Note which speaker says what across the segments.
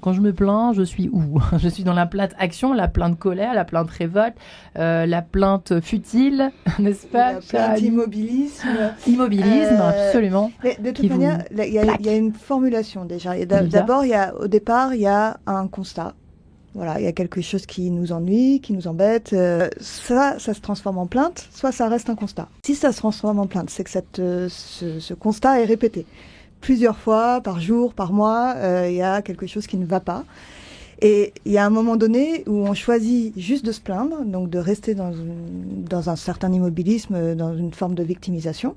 Speaker 1: Quand je me plains, je suis où? Je suis dans la plainte action, la plainte colère, la plainte révolte, la plainte futile, n'est-ce pas?
Speaker 2: La plainte immobilisme.
Speaker 1: Immobilisme, absolument.
Speaker 2: Mais de toute
Speaker 1: Qui vous
Speaker 2: manière, il y
Speaker 1: plaque.
Speaker 2: a une formulation déjà.
Speaker 1: Olivia.
Speaker 2: D'abord, au départ, il y a un constat. Voilà, il y a quelque chose qui nous ennuie, qui nous embête. Ça se transforme en plainte, soit ça reste un constat. Si ça se transforme en plainte, c'est que ce constat est répété. Plusieurs fois, par jour, par mois, il y a quelque chose qui ne va pas. Et il y a un moment donné où on choisit juste de se plaindre, donc de rester dans un certain immobilisme, dans une forme de victimisation.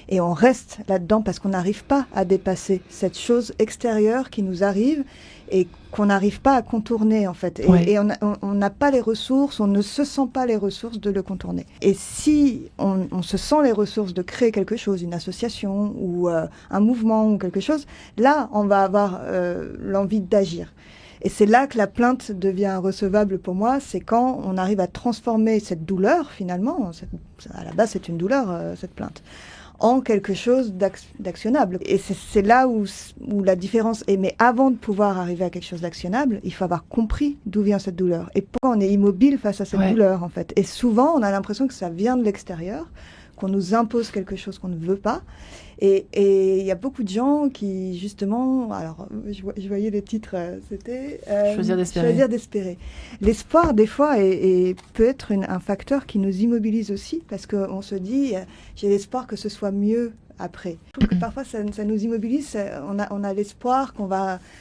Speaker 2: Et on reste là-dedans parce qu'on n'arrive pas à dépasser cette chose extérieure qui nous arrive et qu'on n'arrive pas à contourner, en fait. Et on n'a pas les ressources, on ne se sent pas les ressources de le contourner. Et si on se sent les ressources de créer quelque chose, une association ou un mouvement ou quelque chose, là, on va avoir l'envie d'agir. Et c'est là que la plainte devient recevable pour moi, c'est quand on arrive à transformer cette douleur, finalement, à la base c'est une douleur, cette plainte, en quelque chose d'actionnable. Et c'est là où la différence est. Mais avant de pouvoir arriver à quelque chose d'actionnable, il faut avoir compris d'où vient cette douleur. Et pourquoi on est immobile face à cette douleur, en fait. Et souvent, on a l'impression que ça vient de l'extérieur, qu'on nous impose quelque chose qu'on ne veut pas. Et il y a beaucoup de gens qui, justement, alors je voyais le titre, c'était
Speaker 1: Choisir d'espérer.
Speaker 2: Choisir d'espérer. L'espoir, des fois, peut être un facteur qui nous immobilise aussi, parce qu'on se dit, j'ai l'espoir que ce soit mieux après. Je trouve que parfois, ça nous immobilise. On a l'espoir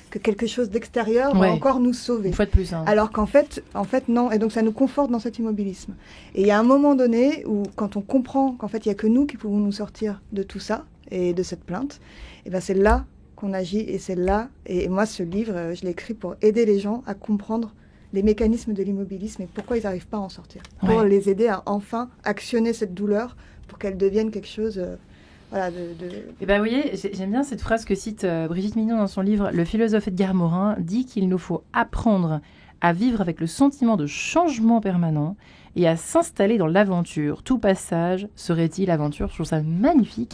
Speaker 2: que quelque chose d'extérieur va encore nous sauver.
Speaker 1: Une fois de plus. Hein.
Speaker 2: Alors qu'en fait, non. Et donc, ça nous conforte dans cet immobilisme. Et il y a un moment donné où, quand on comprend qu'en fait, il n'y a que nous qui pouvons nous sortir de tout ça et de cette plainte, et ben c'est là qu'on agit. Et c'est là. Et moi, ce livre, je l'ai écrit pour aider les gens à comprendre les mécanismes de l'immobilisme et pourquoi ils n'arrivent pas à en sortir. Pour les aider à enfin actionner cette douleur pour qu'elle devienne quelque chose...
Speaker 1: Et ben, vous voyez, j'aime bien cette phrase que cite Brigitte Mignon dans son livre. Le philosophe Edgar Morin dit qu'il nous faut apprendre à vivre avec le sentiment de changement permanent et à s'installer dans l'aventure. Tout passage serait-il aventure? Je trouve ça magnifique.